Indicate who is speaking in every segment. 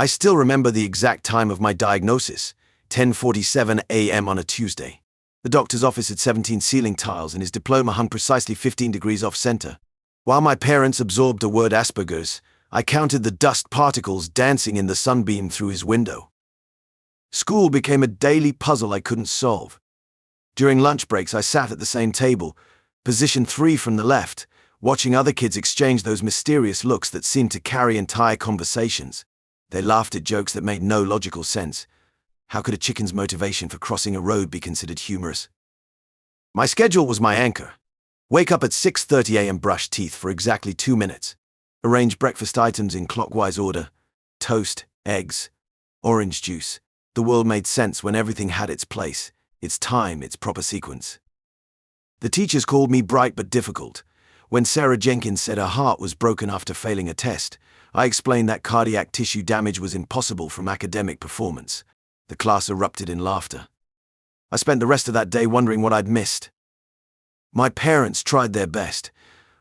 Speaker 1: I still remember the exact time of my diagnosis, 10:47 a.m. on a Tuesday. The doctor's office had 17 ceiling tiles and his diploma hung precisely 15 degrees off center. While my parents absorbed the word Asperger's, I counted the dust particles dancing in the sunbeam through his window. School became a daily puzzle I couldn't solve. During lunch breaks, I sat at the same table, position 3 from the left, watching other kids exchange those mysterious looks that seemed to carry entire conversations. They laughed at jokes that made no logical sense. How could a chicken's motivation for crossing a road be considered humorous? My schedule was my anchor. Wake up at 6:30 a.m., brush teeth for exactly 2 minutes. Arrange breakfast items in clockwise order. Toast, eggs, orange juice. The world made sense when everything had its place, its time, its proper sequence. The teachers called me bright but difficult. When Sarah Jenkins said her heart was broken after failing a test, I explained that cardiac tissue damage was impossible from academic performance. The class erupted in laughter. I spent the rest of that day wondering what I'd missed. My parents tried their best.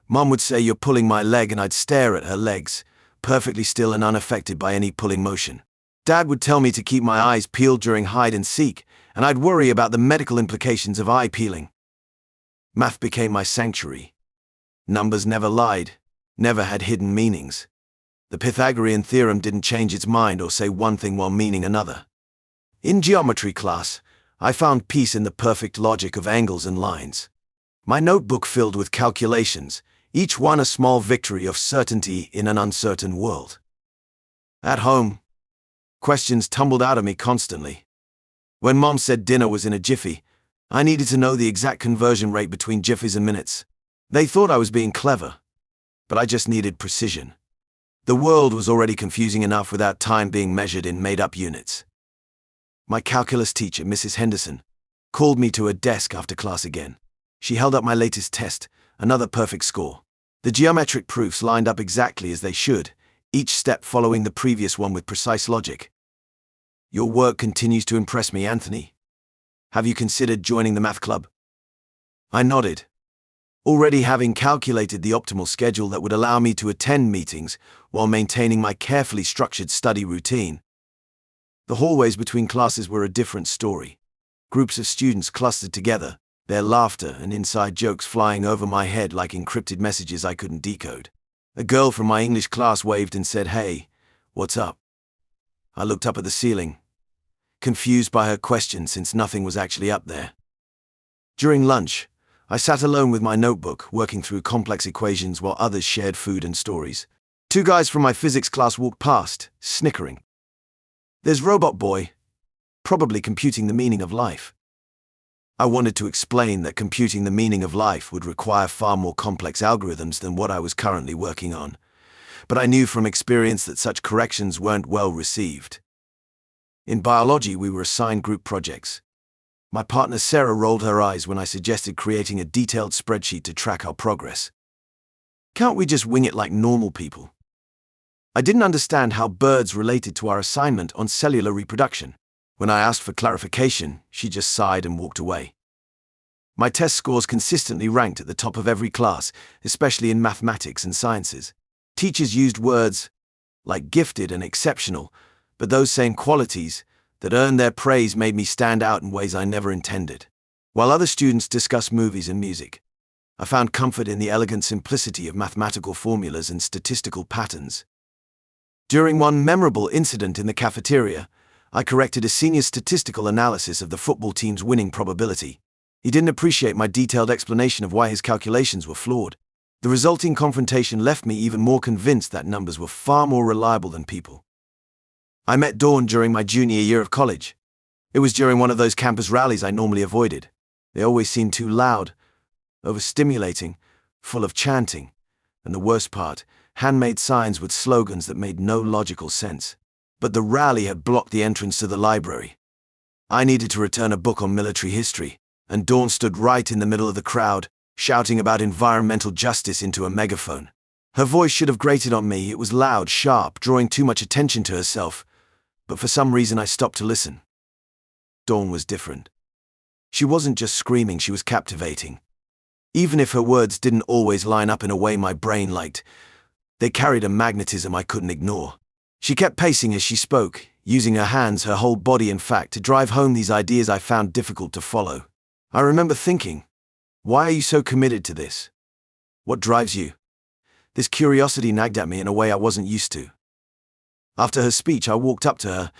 Speaker 1: Mom would say, "You're pulling my leg," and I'd stare at her legs, perfectly still and unaffected by any pulling motion. Dad would tell me to keep my eyes peeled during hide and seek, and I'd worry about the medical implications of eye peeling. Math became my sanctuary. Numbers never lied, never had hidden meanings. The Pythagorean theorem didn't change its mind or say one thing while meaning another. In geometry class, I found peace in the perfect logic of angles and lines. My notebook filled with calculations, each one a small victory of certainty in an uncertain world. At home, questions tumbled out of me constantly. When Mom said dinner was in a jiffy, I needed to know the exact conversion rate between jiffies and minutes. They thought I was being clever, but I just needed precision. The world was already confusing enough without time being measured in made-up units. My calculus teacher, Mrs. Henderson, called me to her desk after class again. She held up my latest test, another perfect score. The geometric proofs lined up exactly as they should, each step following the previous one with precise logic. "Your work continues to impress me, Anthony. Have you considered joining the math club?" I nodded, already having calculated the optimal schedule that would allow me to attend meetings while maintaining my carefully structured study routine. The hallways between classes were a different story. Groups of students clustered together, their laughter and inside jokes flying over my head like encrypted messages I couldn't decode. A girl from my English class waved and said, "Hey, what's up?" I looked up at the ceiling, confused by her question since nothing was actually up there. During lunch, I sat alone with my notebook, working through complex equations while others shared food and stories. 2 guys from my physics class walked past, snickering. "There's Robot Boy, probably computing the meaning of life." I wanted to explain that computing the meaning of life would require far more complex algorithms than what I was currently working on, but I knew from experience that such corrections weren't well received. In biology, we were assigned group projects. My partner Sarah rolled her eyes when I suggested creating a detailed spreadsheet to track our progress. "Can't we just wing it like normal people?" I didn't understand how birds related to our assignment on cellular reproduction. When I asked for clarification, she just sighed and walked away. My test scores consistently ranked at the top of every class, especially in mathematics and sciences. Teachers used words like gifted and exceptional, but those same qualities that earned their praise made me stand out in ways I never intended. While other students discussed movies and music, I found comfort in the elegant simplicity of mathematical formulas and statistical patterns. During one memorable incident in the cafeteria, I corrected a senior's statistical analysis of the football team's winning probability. He didn't appreciate my detailed explanation of why his calculations were flawed. The resulting confrontation left me even more convinced that numbers were far more reliable than people. I met Dawn during my junior year of college. It was during one of those campus rallies I normally avoided. They always seemed too loud, overstimulating, full of chanting, and the worst part, handmade signs with slogans that made no logical sense. But the rally had blocked the entrance to the library. I needed to return a book on military history, and Dawn stood right in the middle of the crowd, shouting about environmental justice into a megaphone. Her voice should have grated on me. It was loud, sharp, drawing too much attention to herself, but for some reason I stopped to listen. Dawn was different. She wasn't just screaming, she was captivating. Even if her words didn't always line up in a way my brain liked, they carried a magnetism I couldn't ignore. She kept pacing as she spoke, using her hands, her whole body in fact, to drive home these ideas I found difficult to follow. I remember thinking, why are you so committed to this? What drives you? This curiosity nagged at me in a way I wasn't used to. After her speech, I walked up to her,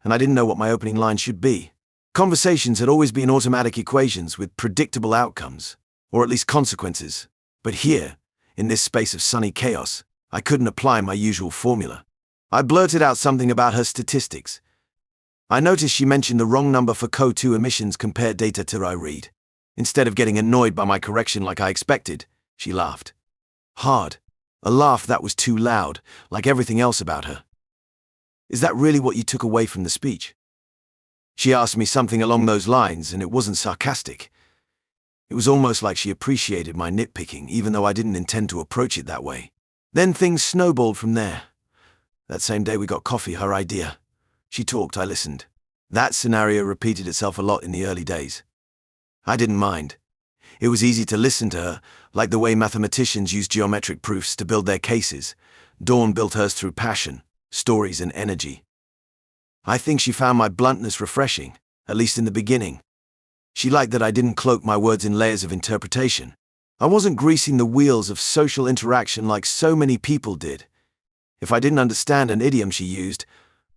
Speaker 1: and I didn't know what my opening line should be. Conversations had always been automatic equations with predictable outcomes, or at least consequences. But here, in this space of sunny chaos, I couldn't apply my usual formula. I blurted out something about her statistics. I noticed she mentioned the wrong number for CO2 emissions compared data to I read. Instead of getting annoyed by my correction like I expected, she laughed. Hard. A laugh that was too loud, like everything else about her. Is that really what you took away from the speech? She asked me something along those lines, and it wasn't sarcastic. It was almost like she appreciated my nitpicking, even though I didn't intend to approach it that way. Then things snowballed from there. That same day we got coffee, her idea. She talked, I listened. That scenario repeated itself a lot in the early days. I didn't mind. It was easy to listen to her, like the way mathematicians use geometric proofs to build their cases. Dawn built hers through passion, stories and energy. I think she found my bluntness refreshing, at least in the beginning. She liked that I didn't cloak my words in layers of interpretation. I wasn't greasing the wheels of social interaction like so many people did. If I didn't understand an idiom she used,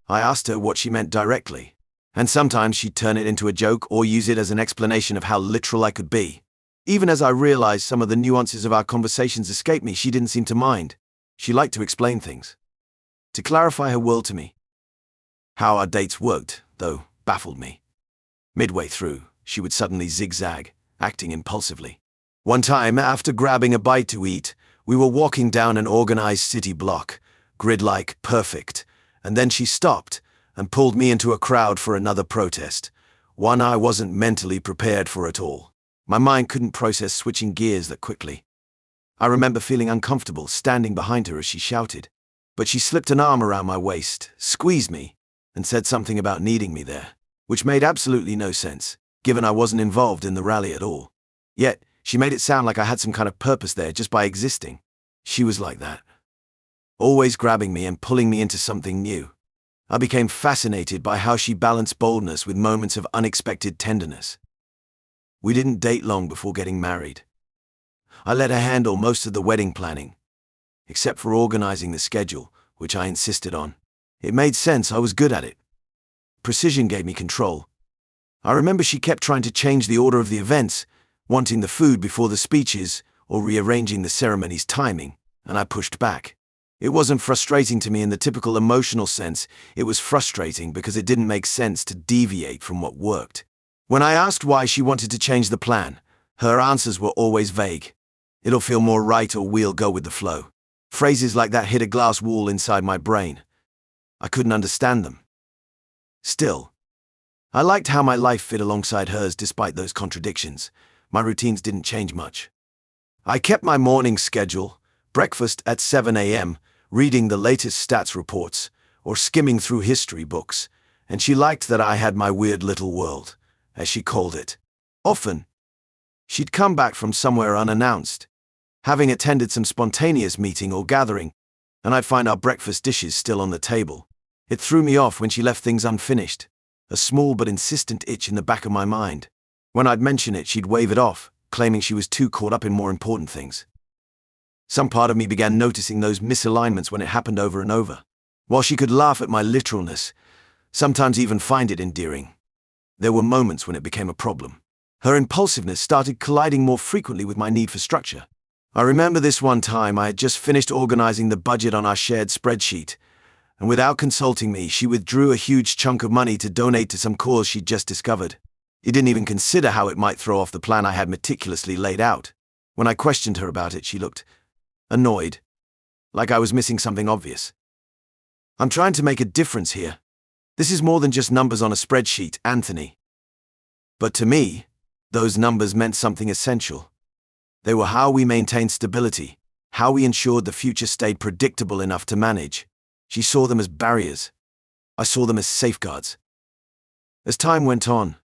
Speaker 1: I asked her what she meant directly. And sometimes she'd turn it into a joke or use it as an explanation of how literal I could be. Even as I realized some of the nuances of our conversations escaped me, she didn't seem to mind. She liked to explain things, to clarify her world to me. How our dates worked, though, baffled me. Midway through, she would suddenly zigzag, acting impulsively. One time, after grabbing a bite to eat, we were walking down an organized city block, grid-like, perfect, and then she stopped and pulled me into a crowd for another protest, one I wasn't mentally prepared for at all. My mind couldn't process switching gears that quickly. I remember feeling uncomfortable standing behind her as she shouted, but she slipped an arm around my waist, squeezed me, and said something about needing me there, which made absolutely no sense, given I wasn't involved in the rally at all. Yet, she made it sound like I had some kind of purpose there just by existing. She was like that, always grabbing me and pulling me into something new. I became fascinated by how she balanced boldness with moments of unexpected tenderness. We didn't date long before getting married. I let her handle most of the wedding planning, except for organizing the schedule, which I insisted on. It made sense, I was good at it. Precision gave me control. I remember she kept trying to change the order of the events, wanting the food before the speeches, or rearranging the ceremony's timing, and I pushed back. It wasn't frustrating to me in the typical emotional sense, it was frustrating because it didn't make sense to deviate from what worked. When I asked why she wanted to change the plan, her answers were always vague. It'll feel more right or we'll go with the flow. Phrases like that hit a glass wall inside my brain. I couldn't understand them. Still, I liked how my life fit alongside hers despite those contradictions. My routines didn't change much. I kept my morning schedule, breakfast at 7 a.m., reading the latest stats reports, or skimming through history books, and she liked that I had my weird little world, as she called it. Often, she'd come back from somewhere unannounced, having attended some spontaneous meeting or gathering, and I'd find our breakfast dishes still on the table. It threw me off when she left things unfinished, a small but insistent itch in the back of my mind. When I'd mention it, she'd wave it off, claiming she was too caught up in more important things. Some part of me began noticing those misalignments when it happened over and over. While she could laugh at my literalness, sometimes even find it endearing, there were moments when it became a problem. Her impulsiveness started colliding more frequently with my need for structure. I remember this one time I had just finished organizing the budget on our shared spreadsheet, and without consulting me, she withdrew a huge chunk of money to donate to some cause she'd just discovered. It didn't even consider how it might throw off the plan I had meticulously laid out. When I questioned her about it, she looked annoyed, like I was missing something obvious. I'm trying to make a difference here. This is more than just numbers on a spreadsheet, Anthony. But to me, those numbers meant something essential. They were how we maintained stability, how we ensured the future stayed predictable enough to manage. She saw them as barriers. I saw them as safeguards. As time went on,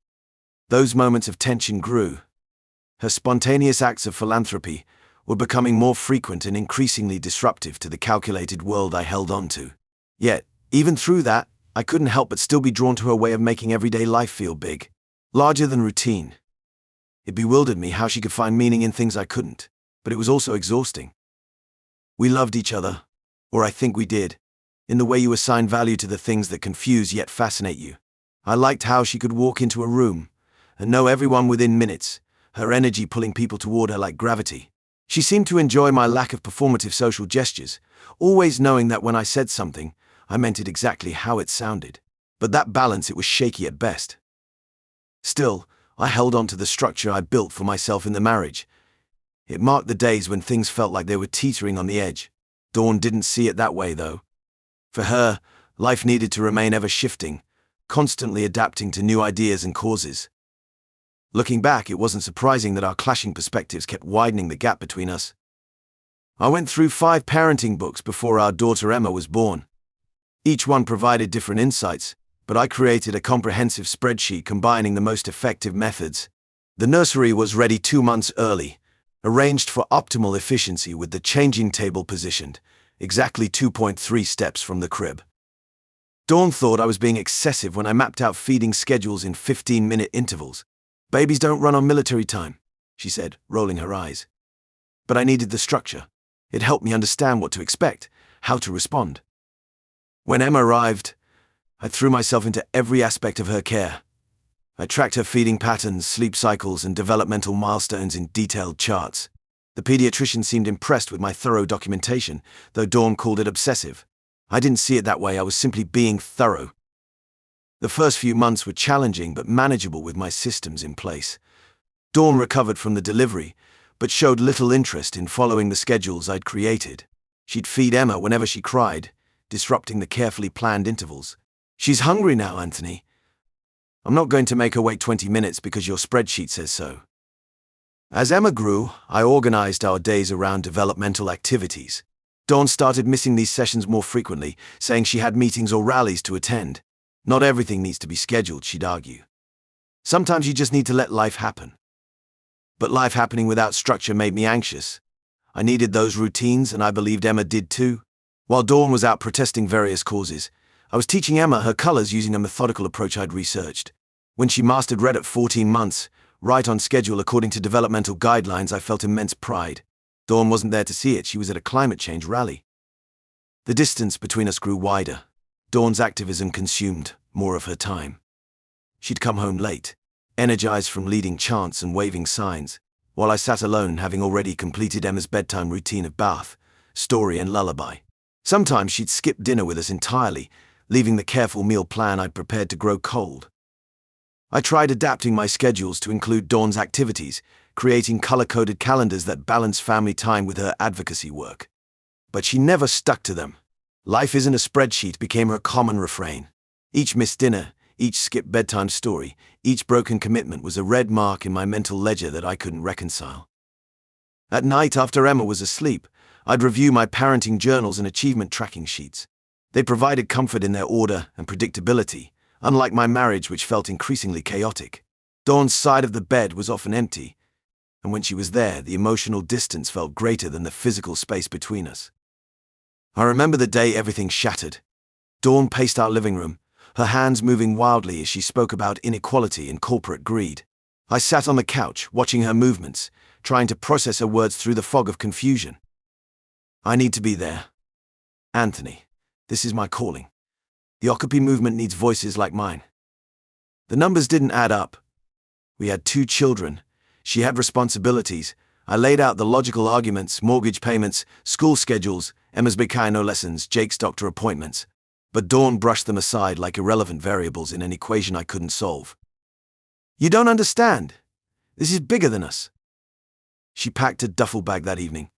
Speaker 1: those moments of tension grew. Her spontaneous acts of philanthropy were becoming more frequent and increasingly disruptive to the calculated world I held on to. Yet, Even through that, I couldn't help but still be drawn to her way of making everyday life feel big, larger than routine. It bewildered me how she could find meaning in things I couldn't, but it was also exhausting. We loved each other, or I think we did, in the way you assign value to the things that confuse yet fascinate you. I liked how she could walk into a room and know everyone within minutes, her energy pulling people toward her like gravity. She seemed to enjoy my lack of performative social gestures, always knowing that when I said something, I meant it exactly how it sounded. But that balance, it was shaky at best. Still, I held on to the structure I built for myself in the marriage. It marked the days when things felt like they were teetering on the edge. Dawn didn't see it that way, though. For her, life needed to remain ever shifting, constantly adapting to new ideas and causes. Looking back, it wasn't surprising that our clashing perspectives kept widening the gap between us. I went through 5 parenting books before our daughter Emma was born. Each one provided different insights, but I created a comprehensive spreadsheet combining the most effective methods. The nursery was ready 2 months early, arranged for optimal efficiency with the changing table positioned, exactly 2.3 steps from the crib. Dawn thought I was being excessive when I mapped out feeding schedules in 15-minute intervals. "Babies don't run on military time," she said, rolling her eyes. But I needed the structure. It helped me understand what to expect, how to respond. When Emma arrived, I threw myself into every aspect of her care. I tracked her feeding patterns, sleep cycles, and developmental milestones in detailed charts. The pediatrician seemed impressed with my thorough documentation, though Dawn called it obsessive. I didn't see it that way. I was simply being thorough. The first few months were challenging but manageable with my systems in place. Dawn recovered from the delivery, but showed little interest in following the schedules I'd created. She'd feed Emma whenever she cried, disrupting the carefully planned intervals. "She's hungry now, Anthony. I'm not going to make her wait 20 minutes because your spreadsheet says so." As Emma grew, I organized our days around developmental activities. Dawn started missing these sessions more frequently, saying she had meetings or rallies to attend. Not everything needs to be scheduled, she'd argue. Sometimes you just need to let life happen. But life happening without structure made me anxious. I needed those routines, and I believed Emma did too. While Dawn was out protesting various causes, I was teaching Emma her colors using a methodical approach I'd researched. When she mastered red at 14 months, right on schedule according to developmental guidelines, I felt immense pride. Dawn wasn't there to see it. She was at a climate change rally. The distance between us grew wider. Dawn's activism consumed more of her time. She'd come home late, energized from leading chants and waving signs, while I sat alone, having already completed Emma's bedtime routine of bath, story, and lullaby. Sometimes she'd skip dinner with us entirely, leaving the careful meal plan I'd prepared to grow cold. I tried adapting my schedules to include Dawn's activities, creating color-coded calendars that balance family time with her advocacy work. But she never stuck to them. "Life isn't a spreadsheet" became her common refrain. Each missed dinner, each skipped bedtime story, each broken commitment was a red mark in my mental ledger that I couldn't reconcile. At night, after Emma was asleep, I'd review my parenting journals and achievement tracking sheets. They provided comfort in their order and predictability, unlike my marriage, which felt increasingly chaotic. Dawn's side of the bed was often empty, and when she was there, the emotional distance felt greater than the physical space between us. I remember the day everything shattered. Dawn paced our living room, her hands moving wildly as she spoke about inequality and corporate greed. I sat on the couch, watching her movements, trying to process her words through the fog of confusion. "I need to be there. Anthony, this is my calling. The Occupy movement needs voices like mine." The numbers didn't add up. We had 2 children. She had responsibilities. I laid out the logical arguments: mortgage payments, school schedules, Emma's Bikaino lessons, Jake's doctor appointments. But Dawn brushed them aside like irrelevant variables in an equation I couldn't solve. "You don't understand. This is bigger than us." She packed a duffel bag that evening.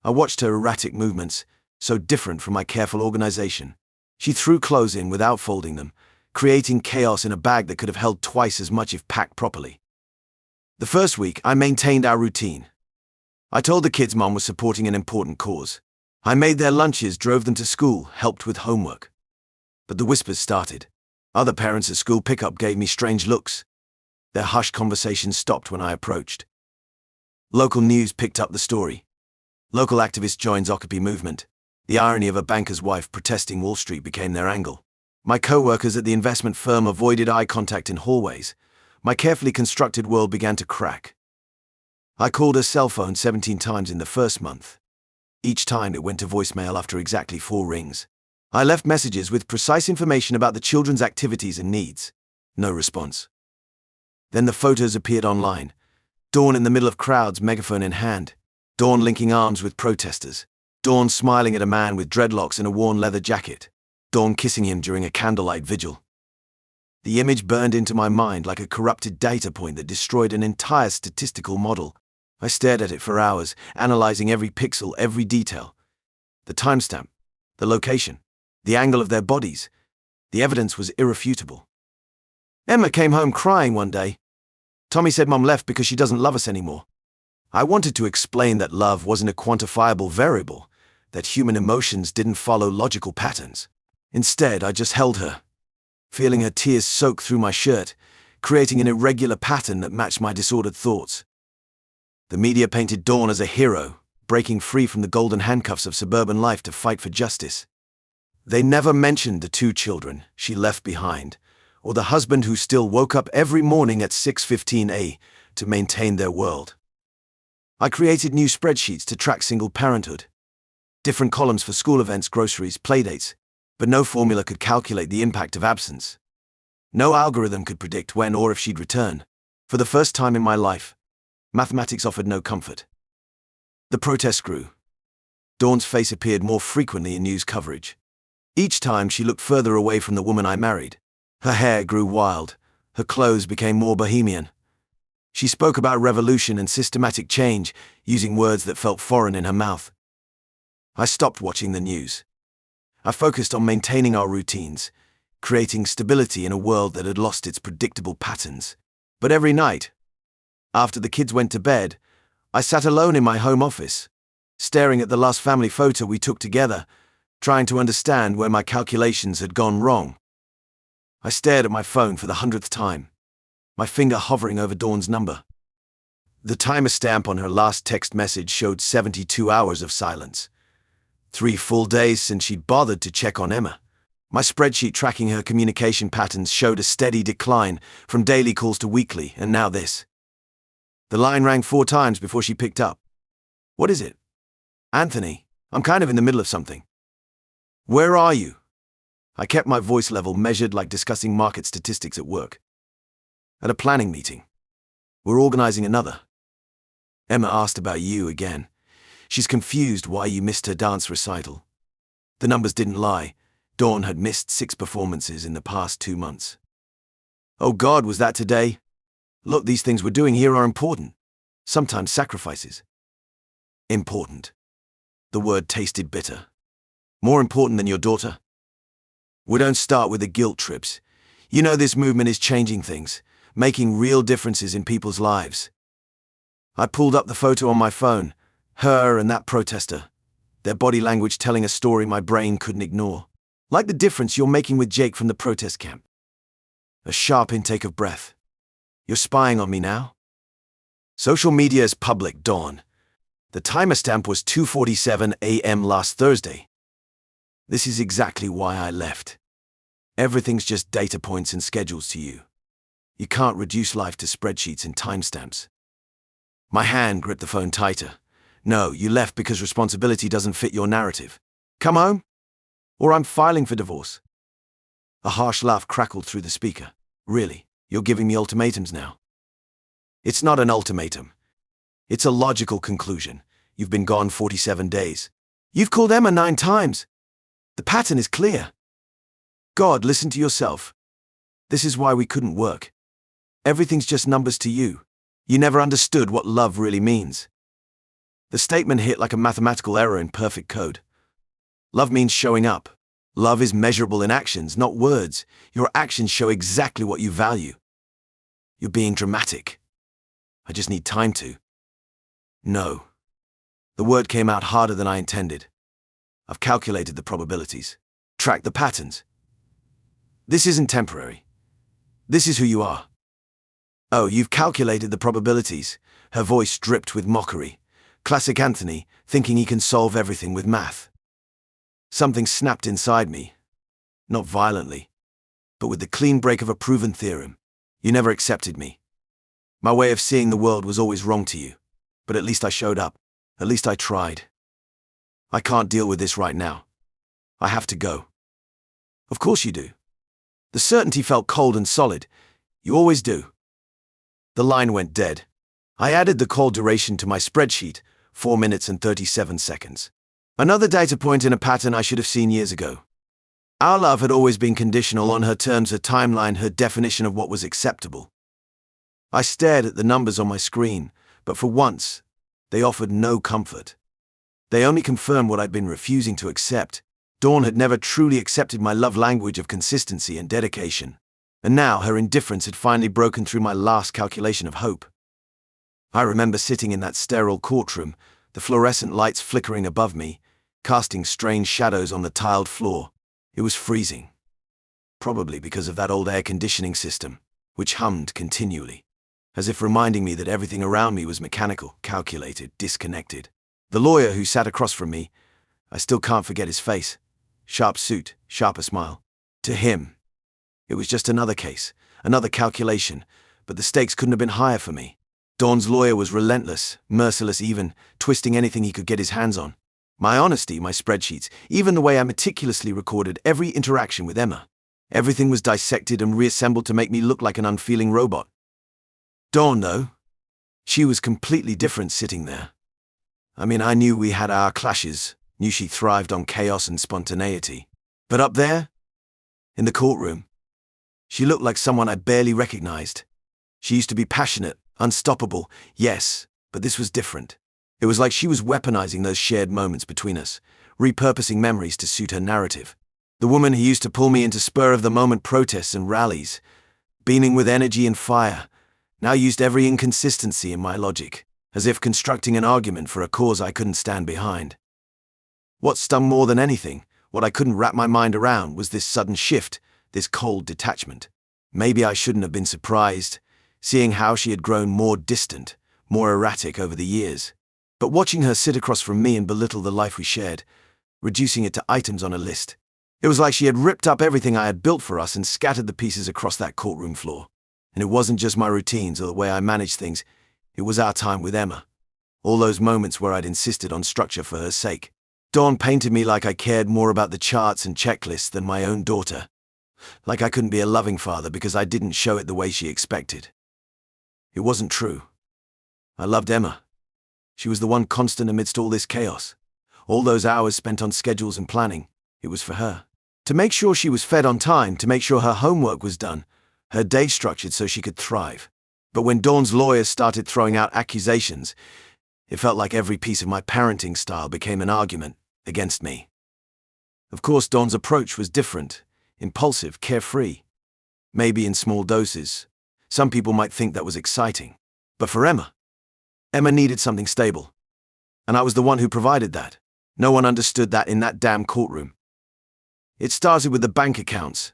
Speaker 1: I watched her erratic movements, so different from my careful organization. She threw clothes in without folding them, creating chaos in a bag that could have held twice as much if packed properly. The first week, I maintained our routine. I told the kids Mom was supporting an important cause. I made their lunches, drove them to school, helped with homework. But the whispers started. Other parents at school pickup gave me strange looks. Their hushed conversations stopped when I approached. Local news picked up the story. Local activist joins Occupy movement. The irony of a banker's wife protesting Wall Street became their angle. My co-workers at the investment firm avoided eye contact in hallways. My carefully constructed world began to crack. I called her cell phone 17 times in the first month. Each time it went to voicemail after exactly 4 rings. I left messages with precise information about the children's activities and needs. No response. Then the photos appeared online. Dawn in the middle of crowds, megaphone in hand. Dawn linking arms with protesters. Dawn smiling at a man with dreadlocks and a worn leather jacket. Dawn kissing him during a candlelight vigil. The image burned into my mind like a corrupted data point that destroyed an entire statistical model. I stared at it for hours, analyzing every pixel, every detail. The timestamp, the location, the angle of their bodies. The evidence was irrefutable. Emma came home crying one day. Tommy said Mom left because she doesn't love us anymore. I wanted to explain that love wasn't a quantifiable variable, that human emotions didn't follow logical patterns. Instead, I just held her, feeling her tears soak through my shirt, creating an irregular pattern that matched my disordered thoughts. The media painted Dawn as a hero, breaking free from the golden handcuffs of suburban life to fight for justice. They never mentioned the 2 children she left behind, or the husband who still woke up every morning at 6:15 a.m. to maintain their world. I created new spreadsheets to track single parenthood. Different columns for school events, groceries, playdates, but no formula could calculate the impact of absence. No algorithm could predict when or if she'd return. For the first time in my life, mathematics offered no comfort. The protests grew. Dawn's face appeared more frequently in news coverage. Each time she looked further away from the woman I married. Her hair grew wild. Her clothes became more bohemian. She spoke about revolution and systematic change, using words that felt foreign in her mouth. I stopped watching the news. I focused on maintaining our routines, creating stability in a world that had lost its predictable patterns. But every night, after the kids went to bed, I sat alone in my home office, staring at the last family photo we took together, trying to understand where my calculations had gone wrong. I stared at my phone for the 100th time, my finger hovering over Dawn's number. The timer stamp on her last text message showed 72 hours of silence. 3 full days since she'd bothered to check on Emma. My spreadsheet tracking her communication patterns showed a steady decline from daily calls to weekly, and now this. The line rang 4 times before she picked up. What is it? Anthony, I'm kind of in the middle of something. Where are you? I kept my voice level measured like discussing market statistics at work. At a planning meeting. We're organizing another. Emma asked about you again. She's confused why you missed her dance recital. The numbers didn't lie. Dawn had missed 6 performances in the past 2 months. Oh God, was that today? Look, these things we're doing here are important. Sometimes sacrifices. Important. The word tasted bitter. More important than your daughter? We don't start with the guilt trips. You know this movement is changing things, making real differences in people's lives. I pulled up the photo on my phone, her and that protester, their body language telling a story my brain couldn't ignore. Like the difference you're making with Jake from the protest camp. A sharp intake of breath. You're spying on me now? Social media is public, Dawn. The timer stamp was 2:47 a.m. last Thursday. This is exactly why I left. Everything's just data points and schedules to you. You can't reduce life to spreadsheets and timestamps. My hand gripped the phone tighter. No, you left because responsibility doesn't fit your narrative. Come home, or I'm filing for divorce. A harsh laugh crackled through the speaker. Really? You're giving me ultimatums now? It's not an ultimatum. It's a logical conclusion. You've been gone 47 days. You've called Emma 9 times. The pattern is clear. God, listen to yourself. This is why we couldn't work. Everything's just numbers to you. You never understood what love really means. The statement hit like a mathematical error in perfect code. Love means showing up. Love is measurable in actions, not words. Your actions show exactly what you value. You're being dramatic. I just need time to. No. The word came out harder than I intended. I've calculated the probabilities, tracked the patterns. This isn't temporary. This is who you are. Oh, you've calculated the probabilities. Her voice dripped with mockery. Classic Anthony, thinking he can solve everything with math. Something snapped inside me. Not violently, but with the clean break of a proven theorem. You never accepted me. My way of seeing the world was always wrong to you, but at least I showed up. At least I tried. I can't deal with this right now. I have to go. Of course you do. The certainty felt cold and solid. You always do. The line went dead. I added the call duration to my spreadsheet, 4 minutes and 37 seconds. Another data point in a pattern I should have seen years ago. Our love had always been conditional on her terms, her timeline, her definition of what was acceptable. I stared at the numbers on my screen, but for once, they offered no comfort. They only confirmed what I'd been refusing to accept. Dawn had never truly accepted my love language of consistency and dedication, and now her indifference had finally broken through my last calculation of hope. I remember sitting in that sterile courtroom, the fluorescent lights flickering above me, casting strange shadows on the tiled floor. It was freezing. Probably because of that old air conditioning system, which hummed continually, as if reminding me that everything around me was mechanical, calculated, disconnected. The lawyer who sat across from me, I still can't forget his face. Sharp suit, sharper smile. To him, it was just another case, another calculation, but the stakes couldn't have been higher for me. Dawn's lawyer was relentless, merciless even, twisting anything he could get his hands on. My honesty, my spreadsheets, even the way I meticulously recorded every interaction with Emma. Everything was dissected and reassembled to make me look like an unfeeling robot. Dawn, though, she was completely different sitting there. I mean, I knew we had our clashes, knew she thrived on chaos and spontaneity. But up there, in the courtroom, she looked like someone I barely recognized. She used to be passionate, unstoppable, yes, but this was different. It was like she was weaponizing those shared moments between us, repurposing memories to suit her narrative. The woman who used to pull me into spur-of-the-moment protests and rallies, beaming with energy and fire, now used every inconsistency in my logic, as if constructing an argument for a cause I couldn't stand behind. What stung more than anything, what I couldn't wrap my mind around, was this sudden shift, this cold detachment. Maybe I shouldn't have been surprised, seeing how she had grown more distant, more erratic over the years. But watching her sit across from me and belittle the life we shared, reducing it to items on a list, it was like she had ripped up everything I had built for us and scattered the pieces across that courtroom floor. And it wasn't just my routines or the way I managed things, it was our time with Emma. All those moments where I'd insisted on structure for her sake. Dawn painted me like I cared more about the charts and checklists than my own daughter. Like I couldn't be a loving father because I didn't show it the way she expected. It wasn't true. I loved Emma. She was the one constant amidst all this chaos. All those hours spent on schedules and planning, it was for her. To make sure she was fed on time, to make sure her homework was done, her day structured so she could thrive. But when Dawn's lawyers started throwing out accusations, it felt like every piece of my parenting style became an argument against me. Of course, Dawn's approach was different, impulsive, carefree. Maybe in small doses. Some people might think that was exciting. But for Emma needed something stable. And I was the one who provided that. No one understood that in that damn courtroom. It started with the bank accounts.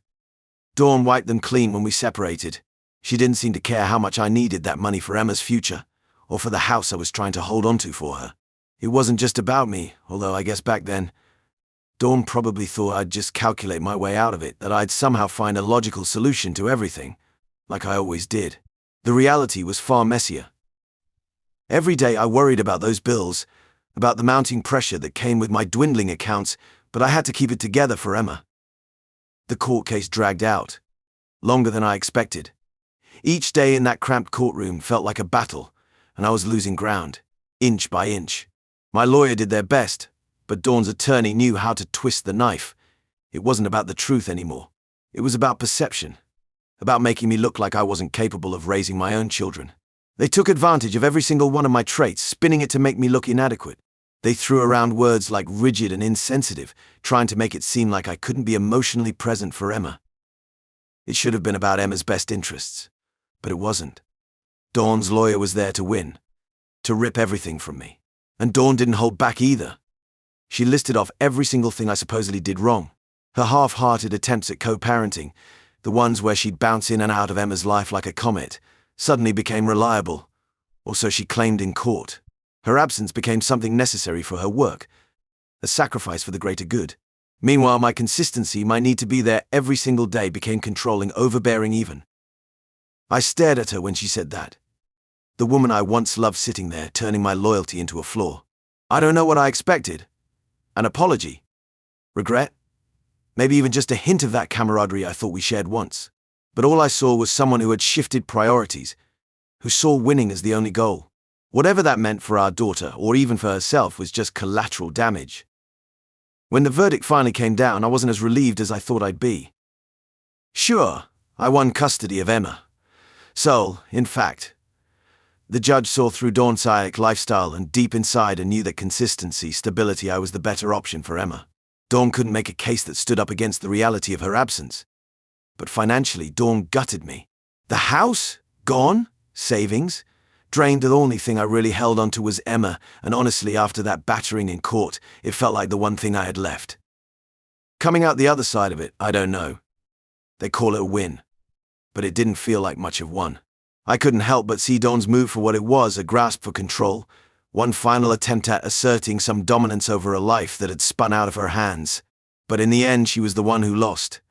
Speaker 1: Dawn wiped them clean when we separated. She didn't seem to care how much I needed that money for Emma's future, or for the house I was trying to hold on to for her. It wasn't just about me, although I guess back then, Dawn probably thought I'd just calculate my way out of it, that I'd somehow find a logical solution to everything, like I always did. The reality was far messier. Every day I worried about those bills, about the mounting pressure that came with my dwindling accounts, but I had to keep it together for Emma. The court case dragged out, longer than I expected. Each day in that cramped courtroom felt like a battle, and I was losing ground, inch by inch. My lawyer did their best, but Dawn's attorney knew how to twist the knife. It wasn't about the truth anymore. It was about perception, about making me look like I wasn't capable of raising my own children. They took advantage of every single one of my traits, spinning it to make me look inadequate. They threw around words like rigid and insensitive, trying to make it seem like I couldn't be emotionally present for Emma. It should have been about Emma's best interests, but it wasn't. Dawn's lawyer was there to win, to rip everything from me. And Dawn didn't hold back either. She listed off every single thing I supposedly did wrong. Her half-hearted attempts at co-parenting, the ones where she'd bounce in and out of Emma's life like a comet, suddenly became reliable, or so she claimed in court. Her absence became something necessary for her work, a sacrifice for the greater good. Meanwhile, my consistency, my need to be there every single day, became controlling, overbearing even. I stared at her when she said that. The woman I once loved sitting there, turning my loyalty into a flaw. I don't know what I expected. An apology? Regret? Maybe even just a hint of that camaraderie I thought we shared once. But all I saw was someone who had shifted priorities, who saw winning as the only goal. Whatever that meant for our daughter, or even for herself, was just collateral damage. When the verdict finally came down, I wasn't as relieved as I thought I'd be. Sure, I won custody of Emma. So, in fact, the judge saw through Dawn's psychic lifestyle, and deep inside I knew that consistency, stability, I was the better option for Emma. Dawn couldn't make a case that stood up against the reality of her absence. But financially, Dawn gutted me. The house? Gone? Savings? Drained. The only thing I really held onto was Emma, and honestly, after that battering in court, it felt like the one thing I had left. Coming out the other side of it, I don't know. They call it a win. But it didn't feel like much of one. I couldn't help but see Dawn's move for what it was, a grasp for control, one final attempt at asserting some dominance over a life that had spun out of her hands. But in the end, she was the one who lost.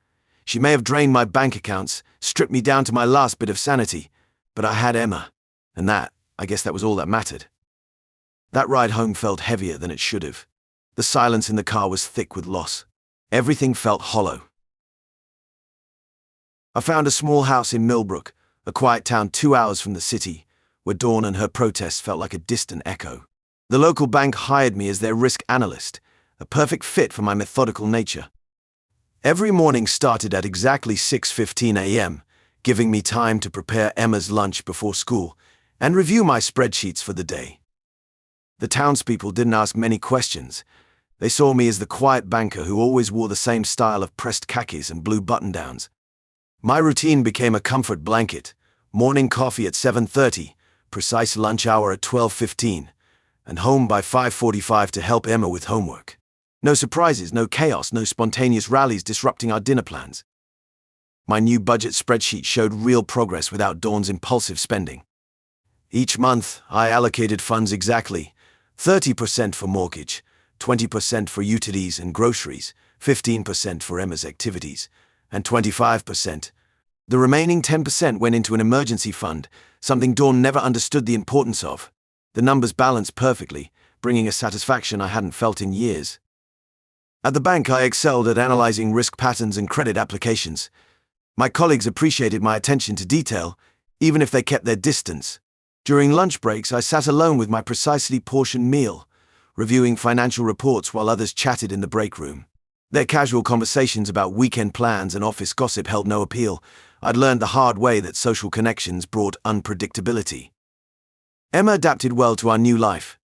Speaker 1: She may have drained my bank accounts, stripped me down to my last bit of sanity, but I had Emma, and I guess that was all that mattered. That ride home felt heavier than it should have. The silence in the car was thick with loss. Everything felt hollow. I found a small house in Millbrook, a quiet town 2 hours from the city, where Dawn and her protests felt like a distant echo. The local bank hired me as their risk analyst, a perfect fit for my methodical nature. Every morning started at exactly 6:15 a.m., giving me time to prepare Emma's lunch before school and review my spreadsheets for the day. The townspeople didn't ask many questions. They saw me as the quiet banker who always wore the same style of pressed khakis and blue button-downs. My routine became a comfort blanket: morning coffee at 7:30, precise lunch hour at 12:15, and home by 5:45 to help Emma with homework. No surprises, no chaos, no spontaneous rallies disrupting our dinner plans. My new budget spreadsheet showed real progress without Dawn's impulsive spending. Each month, I allocated funds exactly: 30% for mortgage, 20% for utilities and groceries, 15% for Emma's activities, and 25%. The remaining 10% went into an emergency fund, something Dawn never understood the importance of. The numbers balanced perfectly, bringing a satisfaction I hadn't felt in years. At the bank, I excelled at analyzing risk patterns and credit applications. My colleagues appreciated my attention to detail, even if they kept their distance. During lunch breaks, I sat alone with my precisely portioned meal, reviewing financial reports while others chatted in the break room. Their casual conversations about weekend plans and office gossip held no appeal. I'd learned the hard way that social connections brought unpredictability. Emma adapted well to our new life.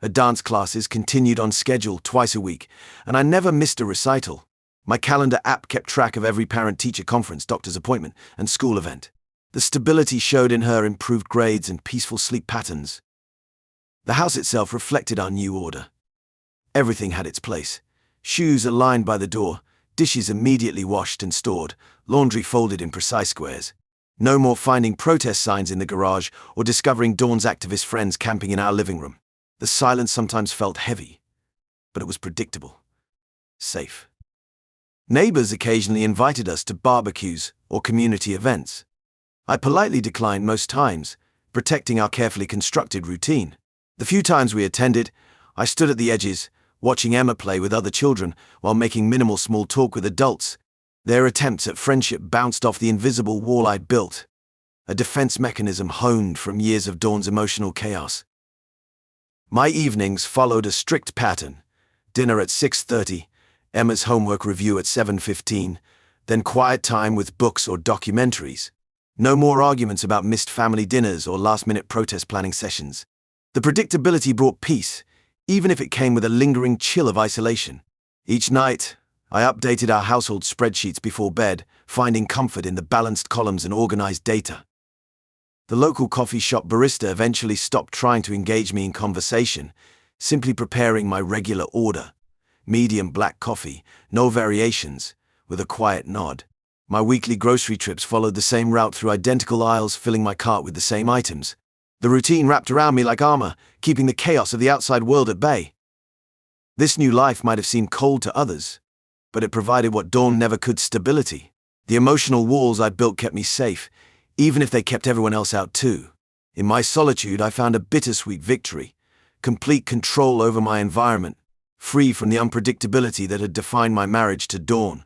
Speaker 1: Her dance classes continued on schedule twice a week, and I never missed a recital. My calendar app kept track of every parent-teacher conference, doctor's appointment, and school event. The stability showed in her improved grades and peaceful sleep patterns. The house itself reflected our new order. Everything had its place. Shoes aligned by the door, dishes immediately washed and stored, laundry folded in precise squares. No more finding protest signs in the garage or discovering Dawn's activist friends camping in our living room. The silence sometimes felt heavy, but it was predictable. Safe. Neighbors occasionally invited us to barbecues or community events. I politely declined most times, protecting our carefully constructed routine. The few times we attended, I stood at the edges, watching Emma play with other children while making minimal small talk with adults. Their attempts at friendship bounced off the invisible wall I'd built, a defense mechanism honed from years of Dawn's emotional chaos. My evenings followed a strict pattern: dinner at 6:30, Emma's homework review at 7:15, then quiet time with books or documentaries. No more arguments about missed family dinners or last-minute protest planning sessions. The predictability brought peace, even if it came with a lingering chill of isolation. Each night, I updated our household spreadsheets before bed, finding comfort in the balanced columns and organized data. The local coffee shop barista eventually stopped trying to engage me in conversation, simply preparing my regular order: medium black coffee, no variations, with a quiet nod. My weekly grocery trips followed the same route through identical aisles, filling my cart with the same items. The routine wrapped around me like armor, keeping the chaos of the outside world at bay. This new life might have seemed cold to others, but it provided what Dawn never could: stability. The emotional walls I built kept me safe, even if they kept everyone else out too. In my solitude, I found a bittersweet victory: complete control over my environment, free from the unpredictability that had defined my marriage to Dawn.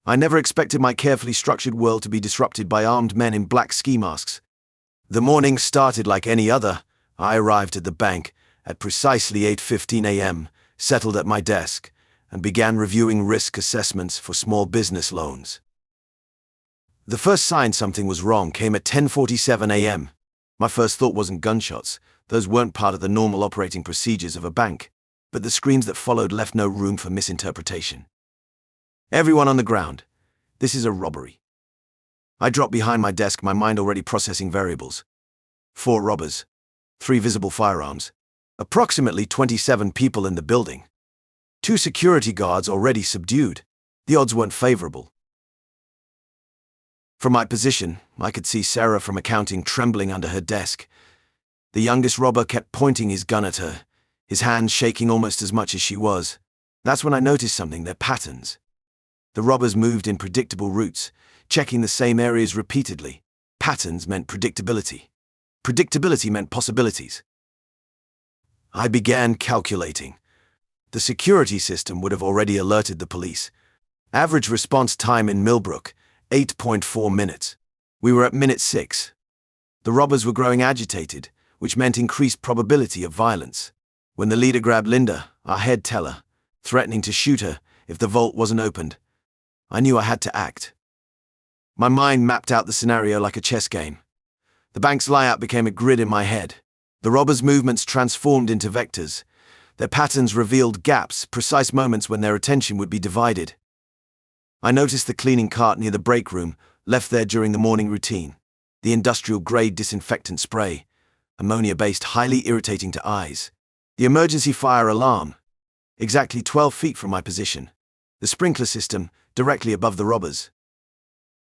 Speaker 1: I never expected my carefully structured world to be disrupted by armed men in black ski masks. The morning started like any other. I arrived at the bank at precisely 8:15 a.m., settled at my desk, and began reviewing risk assessments for small business loans. The first sign something was wrong came at 10:47 a.m. My first thought wasn't gunshots. Those weren't part of the normal operating procedures of a bank, but the screams that followed left no room for misinterpretation. Everyone on the ground. This is a robbery. I dropped behind my desk, my mind already processing variables. 4 robbers. 3 visible firearms. Approximately 27 people in the building. 2 security guards already subdued. The odds weren't favorable. From my position, I could see Sarah from accounting trembling under her desk. The youngest robber kept pointing his gun at her, his hands shaking almost as much as she was. That's when I noticed something: their patterns. The robbers moved in predictable routes, checking the same areas repeatedly. Patterns meant predictability. Predictability meant possibilities. I began calculating. The security system would have already alerted the police. Average response time in Millbrook, 8.4 minutes. We were at minute 6. The robbers were growing agitated, which meant increased probability of violence. When the leader grabbed Linda, our head teller, threatening to shoot her if the vault wasn't opened, I knew I had to act. My mind mapped out the scenario like a chess game. The bank's layout became a grid in my head. The robbers' movements transformed into vectors. Their patterns revealed gaps, precise moments when their attention would be divided. I noticed the cleaning cart near the break room, left there during the morning routine. The industrial-grade disinfectant spray, ammonia-based, highly irritating to eyes. The emergency fire alarm, exactly 12 feet from my position. The sprinkler system, directly above the robbers.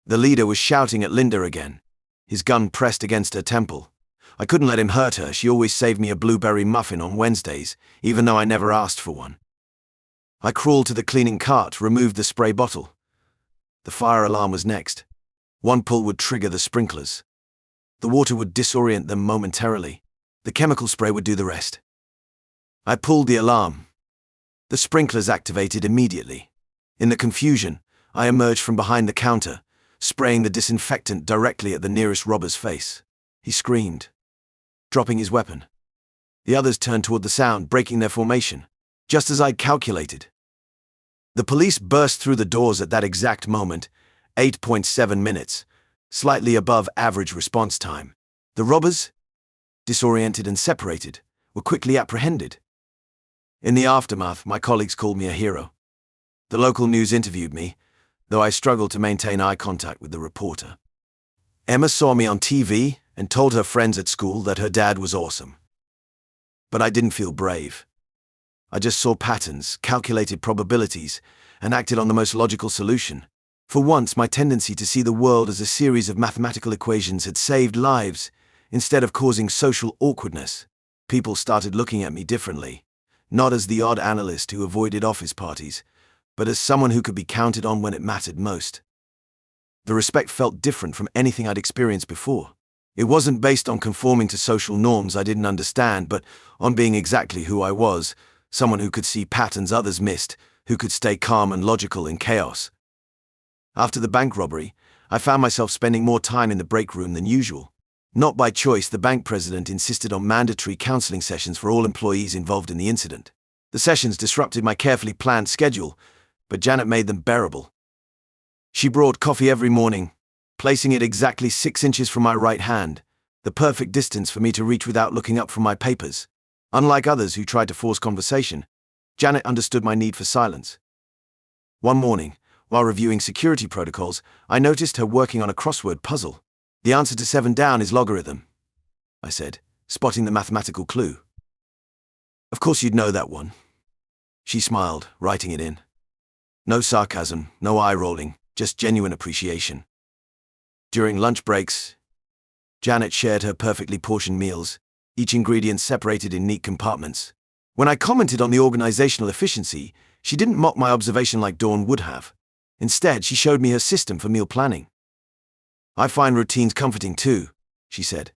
Speaker 1: The leader was shouting at Linda again, his gun pressed against her temple. I couldn't let him hurt her. She always saved me a blueberry muffin on Wednesdays, even though I never asked for one. I crawled to the cleaning cart, removed the spray bottle. The fire alarm was next. One pull would trigger the sprinklers. The water would disorient them momentarily. The chemical spray would do the rest. I pulled the alarm. The sprinklers activated immediately. In the confusion, I emerged from behind the counter, spraying the disinfectant directly at the nearest robber's face. He screamed, dropping his weapon. The others turned toward the sound, breaking their formation, just as I'd calculated. The police burst through the doors at that exact moment, 8.7 minutes, slightly above average response time. The robbers, disoriented and separated, were quickly apprehended. In the aftermath, my colleagues called me a hero. The local news interviewed me, though I struggled to maintain eye contact with the reporter. Emma saw me on TV and told her friends at school that her dad was awesome. But I didn't feel brave. I just saw patterns, calculated probabilities, and acted on the most logical solution. For once, my tendency to see the world as a series of mathematical equations had saved lives, instead of causing social awkwardness. People started looking at me differently, not as the odd analyst who avoided office parties, but as someone who could be counted on when it mattered most. The respect felt different from anything I'd experienced before. It wasn't based on conforming to social norms I didn't understand, but on being exactly who I was, someone who could see patterns others missed, who could stay calm and logical in chaos. After the bank robbery, I found myself spending more time in the break room than usual. Not by choice, the bank president insisted on mandatory counseling sessions for all employees involved in the incident. The sessions disrupted my carefully planned schedule, but Janet made them bearable. She brought coffee every morning, placing it exactly 6 inches from my right hand, the perfect distance for me to reach without looking up from my papers. Unlike others who tried to force conversation, Janet understood my need for silence. One morning, while reviewing security protocols, I noticed her working on a crossword puzzle. "The answer to 7 down is logarithm," I said, spotting the mathematical clue. "Of course you'd know that one." She smiled, writing it in. No sarcasm, no eye-rolling, just genuine appreciation. During lunch breaks, Janet shared her perfectly portioned meals, each ingredient separated in neat compartments. When I commented on the organizational efficiency, She didn't mock my observation like Dawn would have. Instead, she showed me her system for meal planning. "I find routines comforting too," she said.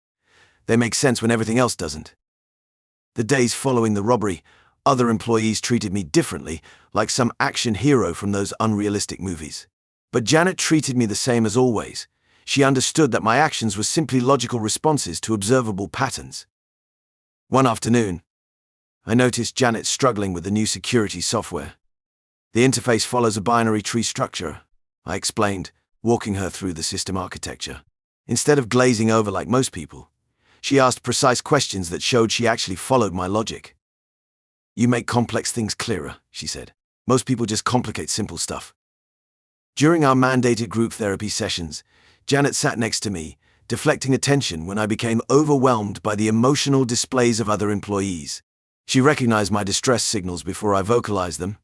Speaker 1: "They make sense when everything else doesn't." The days following the robbery, other employees treated me differently, like some action hero from those unrealistic movies. But Janet treated me the same as always. She understood that my actions were simply logical responses to observable patterns. One afternoon, I noticed Janet struggling with the new security software. "The interface follows a binary tree structure," I explained, walking her through the system architecture. Instead of glazing over like most people, she asked precise questions that showed she actually followed my logic. "You make complex things clearer," she said. "Most people just complicate simple stuff." During our mandated group therapy sessions, Janet sat next to me, deflecting attention when I became overwhelmed by the emotional displays of other employees. She recognized my distress signals before I vocalized them,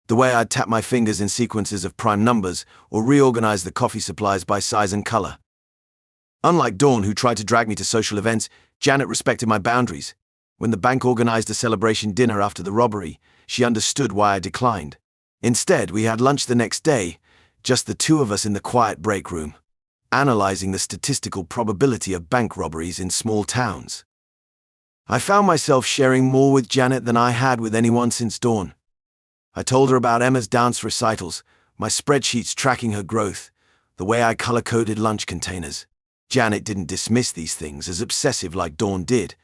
Speaker 1: the way I'd tap my fingers in sequences of prime numbers or reorganize the coffee supplies by size and color. Unlike Dawn, who tried to drag me to social events, Janet respected my boundaries. When the bank organized a celebration dinner after the robbery, she understood why I declined. Instead, we had lunch the next day, just the two of us in the quiet break room, analyzing the statistical probability of bank robberies in small towns. I found myself sharing more with Janet than I had with anyone since Dawn. I told her about Emma's dance recitals, my spreadsheets tracking her growth, the way I color-coded lunch containers. Janet didn't dismiss these things as obsessive like Dawn did.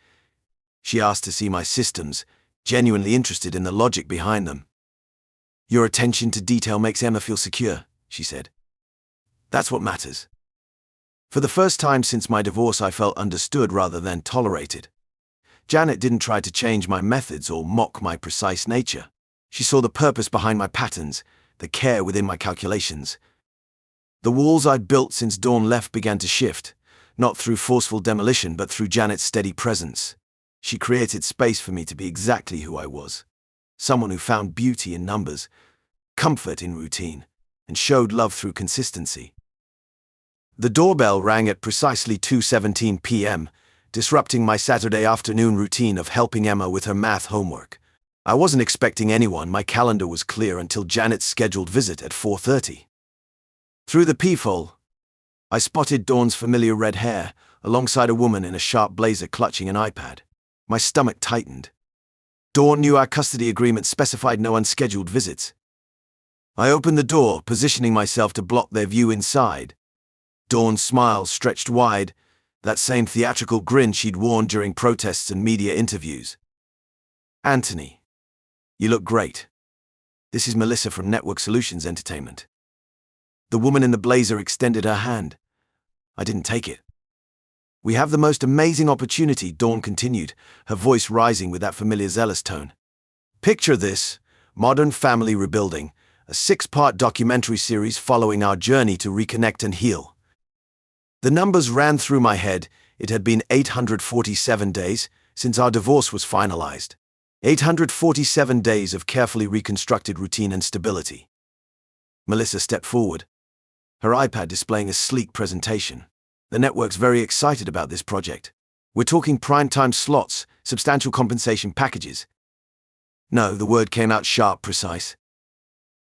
Speaker 1: She asked to see my systems, genuinely interested in the logic behind them. "Your attention to detail makes Emma feel secure," she said. "That's what matters." For the first time since my divorce, I felt understood rather than tolerated. Janet didn't try to change my methods or mock my precise nature. She saw the purpose behind my patterns, the care within my calculations. The walls I'd built since Dawn left began to shift, not through forceful demolition but through Janet's steady presence. She created space for me to be exactly who I was, someone who found beauty in numbers, comfort in routine, and showed love through consistency. The doorbell rang at precisely 2:17 p.m., disrupting my Saturday afternoon routine of helping Emma with her math homework. I wasn't expecting anyone. My calendar was clear until Janet's scheduled visit at 4:30. Through the peephole, I spotted Dawn's familiar red hair, alongside a woman in a sharp blazer clutching an iPad. My stomach tightened. Dawn knew our custody agreement specified no unscheduled visits. I opened the door, positioning myself to block their view inside. Dawn's smile stretched wide, that same theatrical grin she'd worn during protests and media interviews. "Anthony, you look great. This is Melissa from Network Solutions Entertainment." The woman in the blazer extended her hand. I didn't take it. "We have the most amazing opportunity," Dawn continued, her voice rising with that familiar zealous tone. "Picture this: modern family rebuilding, a 6-part documentary series following our journey to reconnect and heal." The numbers ran through my head. It had been 847 days since our divorce was finalized. 847 days of carefully reconstructed routine and stability. Melissa stepped forward, her iPad displaying a sleek presentation. "The network's very excited about this project. We're talking primetime slots, substantial compensation packages." No, the word came out sharp, precise.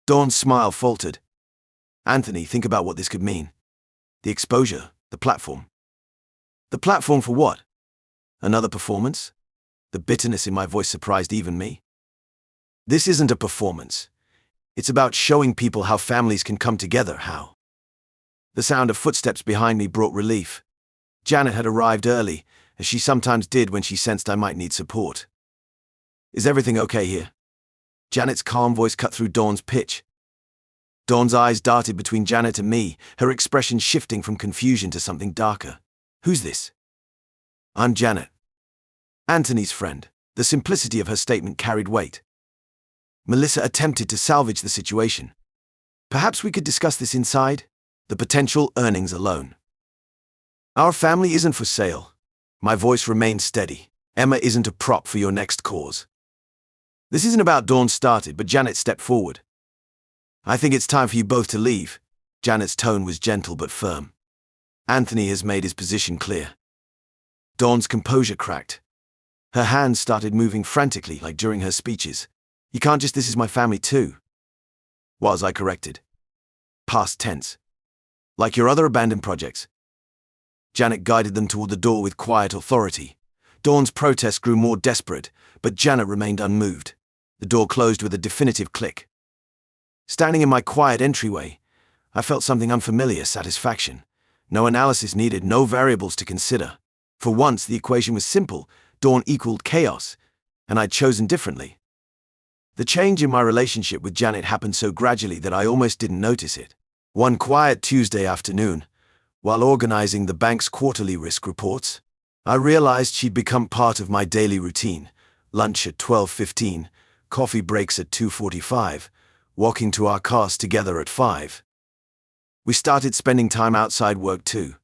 Speaker 1: Dawn's smile faltered. "Anthony, think about what this could mean. The exposure, the platform." "The platform for what? Another performance?" The bitterness in my voice surprised even me. "This isn't a performance. It's about showing people how families can come together, how." The sound of footsteps behind me brought relief. Janet had arrived early, as she sometimes did when she sensed I might need support. "Is everything okay here?" Janet's calm voice cut through Dawn's pitch. Dawn's eyes darted between Janet and me, her expression shifting from confusion to something darker. "Who's this?" "I'm Janet. Anthony's friend." The simplicity of her statement carried weight. Melissa attempted to salvage the situation. "Perhaps we could discuss this inside? The potential earnings alone." "Our family isn't for sale." My voice remained steady. "Emma isn't a prop for your next cause." "This isn't about," Dawn started, but Janet stepped forward. "I think it's time for you both to leave." Janet's tone was gentle but firm. "Anthony has made his position clear." Dawn's composure cracked. Her hands started moving frantically like during her speeches. You can't just "this is my family too." Was I corrected? Past tense. Like your other abandoned projects. Janet guided them toward the door with quiet authority. Dawn's protest grew more desperate, but Janet remained unmoved. The door closed with a definitive click. Standing in my quiet entryway, I felt something unfamiliar: satisfaction. No analysis needed, no variables to consider. For once, the equation was simple: Dawn equaled chaos, and I'd chosen differently. The change in my relationship with Janet happened so gradually that I almost didn't notice it. One quiet Tuesday afternoon, while organizing the bank's quarterly risk reports, I realized she'd become part of my daily routine: lunch at 12:15, coffee breaks at 2:45, walking to our cars together at 5. We started spending time outside work too.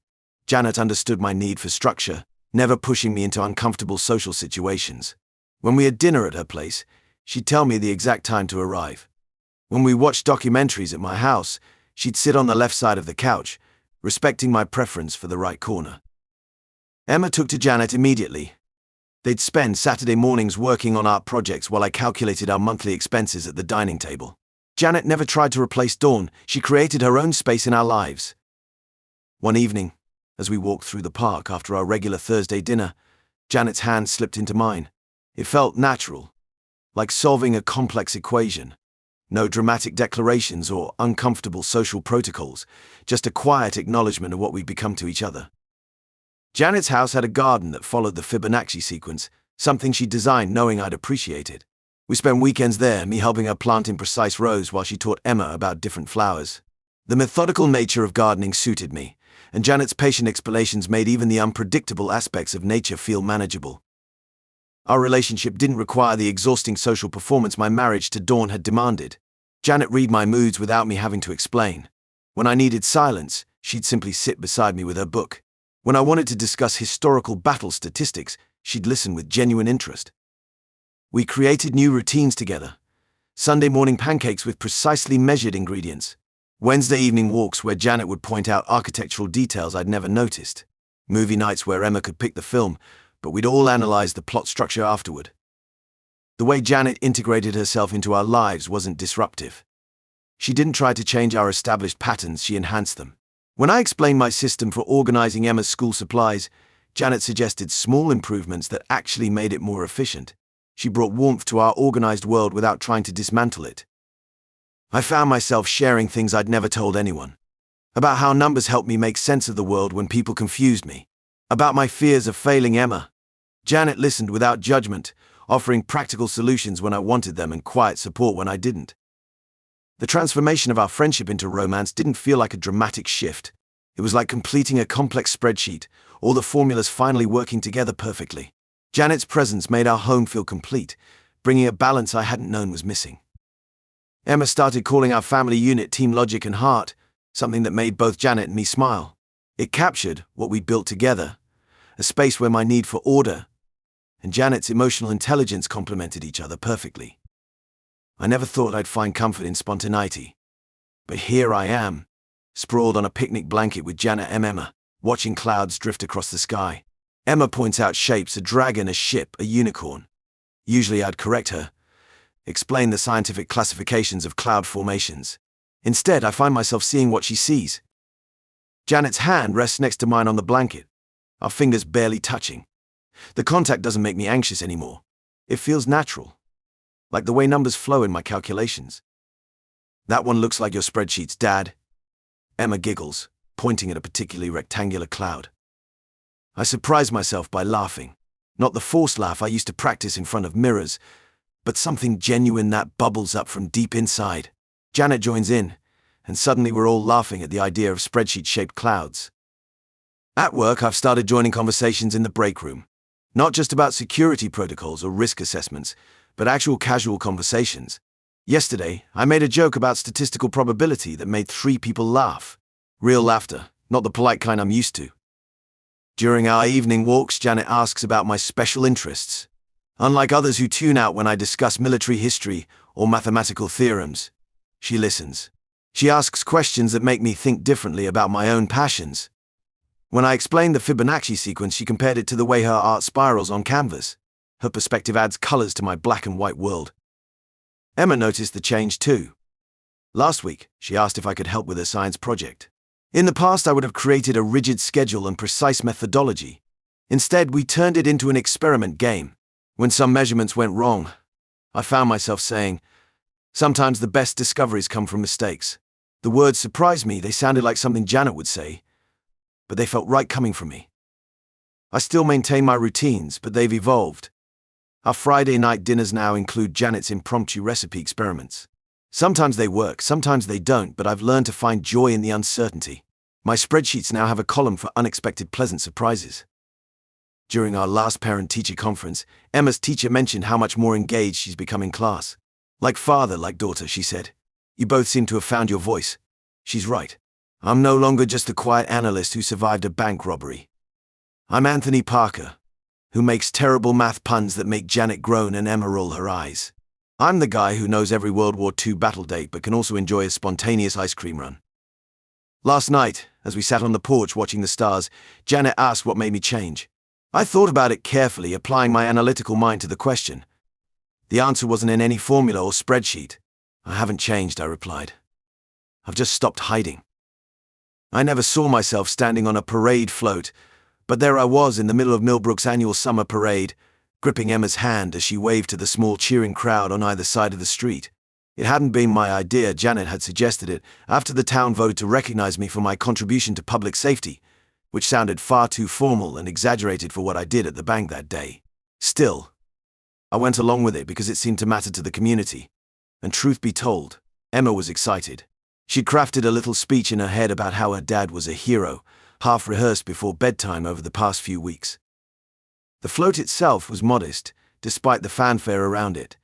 Speaker 1: Janet understood my need for structure, never pushing me into uncomfortable social situations. When we had dinner at her place, she'd tell me the exact time to arrive. When we watched documentaries at my house, she'd sit on the left side of the couch, respecting my preference for the right corner. Emma took to Janet immediately. They'd spend Saturday mornings working on art projects while I calculated our monthly expenses at the dining table. Janet never tried to replace Dawn. She created her own space in our lives. One evening, as we walked through the park after our regular Thursday dinner, Janet's hand slipped into mine. It felt natural, like solving a complex equation. No dramatic declarations or uncomfortable social protocols, just a quiet acknowledgement of what we'd become to each other. Janet's house had a garden that followed the Fibonacci sequence, something she designed knowing I'd appreciate it. We spent weekends there, me helping her plant in precise rows while she taught Emma about different flowers. The methodical nature of gardening suited me, and Janet's patient explanations made even the unpredictable aspects of nature feel manageable. Our relationship didn't require the exhausting social performance my marriage to Dawn had demanded. Janet read my moods without me having to explain. When I needed silence, she'd simply sit beside me with her book. When I wanted to discuss historical battle statistics, she'd listen with genuine interest. We created new routines together. Sunday morning pancakes with precisely measured ingredients. Wednesday evening walks where Janet would point out architectural details I'd never noticed. Movie nights where Emma could pick the film, but we'd all analyze the plot structure afterward. The way Janet integrated herself into our lives wasn't disruptive. She didn't try to change our established patterns, she enhanced them. When I explained my system for organizing Emma's school supplies, Janet suggested small improvements that actually made it more efficient. She brought warmth to our organized world without trying to dismantle it. I found myself sharing things I'd never told anyone. About how numbers helped me make sense of the world when people confused me. About my fears of failing Emma. Janet listened without judgment, offering practical solutions when I wanted them and quiet support when I didn't. The transformation of our friendship into romance didn't feel like a dramatic shift. It was like completing a complex spreadsheet, all the formulas finally working together perfectly. Janet's presence made our home feel complete, bringing a balance I hadn't known was missing. Emma started calling our family unit Team Logic and Heart, something that made both Janet and me smile. It captured what we'd built together, a space where my need for order and Janet's emotional intelligence complemented each other perfectly. I never thought I'd find comfort in spontaneity. But here I am, sprawled on a picnic blanket with Janet and Emma, watching clouds drift across the sky. Emma points out shapes: a dragon, a ship, a unicorn. Usually I'd correct her, explain the scientific classifications of cloud formations. Instead, I find myself seeing what she sees. Janet's hand rests next to mine on the blanket, our fingers barely touching. The contact doesn't make me anxious anymore. It feels natural, like the way numbers flow in my calculations. "That one looks like your spreadsheets, Dad." Emma giggles, pointing at a particularly rectangular cloud. I surprise myself by laughing. Not the forced laugh I used to practice in front of mirrors, but something genuine that bubbles up from deep inside. Janet joins in, and suddenly we're all laughing at the idea of spreadsheet-shaped clouds. At work, I've started joining conversations in the break room. Not just about security protocols or risk assessments, but actual casual conversations. Yesterday, I made a joke about statistical probability that made 3 people laugh. Real laughter, not the polite kind I'm used to. During our evening walks, Janet asks about my special interests. Unlike others who tune out when I discuss military history or mathematical theorems, she listens. She asks questions that make me think differently about my own passions. When I explained the Fibonacci sequence, she compared it to the way her art spirals on canvas. Her perspective adds colors to my black and white world. Emma noticed the change too. Last week, she asked if I could help with her science project. In the past, I would have created a rigid schedule and precise methodology. Instead, we turned it into an experiment game. When some measurements went wrong, I found myself saying, "Sometimes the best discoveries come from mistakes." The words surprised me. They sounded like something Janet would say, but they felt right coming from me. I still maintain my routines, but they've evolved. Our Friday night dinners now include Janet's impromptu recipe experiments. Sometimes they work, sometimes they don't, but I've learned to find joy in the uncertainty. My spreadsheets now have a column for unexpected pleasant surprises. During our last parent-teacher conference, Emma's teacher mentioned how much more engaged she's become in class. "Like father, like daughter," she said. "You both seem to have found your voice." She's right. I'm no longer just the quiet analyst who survived a bank robbery. I'm Anthony Parker, who makes terrible math puns that make Janet groan and Emma roll her eyes. I'm the guy who knows every World War II battle date but can also enjoy a spontaneous ice cream run. Last night, as we sat on the porch watching the stars, Janet asked what made me change. I thought about it carefully, applying my analytical mind to the question. The answer wasn't in any formula or spreadsheet. "I haven't changed," I replied. "I've just stopped hiding." I never saw myself standing on a parade float, but there I was in the middle of Millbrook's annual summer parade, gripping Emma's hand as she waved to the small cheering crowd on either side of the street. It hadn't been my idea. Janet had suggested it after the town voted to recognize me for my contribution to public safety, which sounded far too formal and exaggerated for what I did at the bank that day. Still, I went along with it because it seemed to matter to the community. And truth be told, Emma was excited. She'd crafted a little speech in her head about how her dad was a hero, half rehearsed before bedtime over the past few weeks. The float itself was modest, despite the fanfare around it.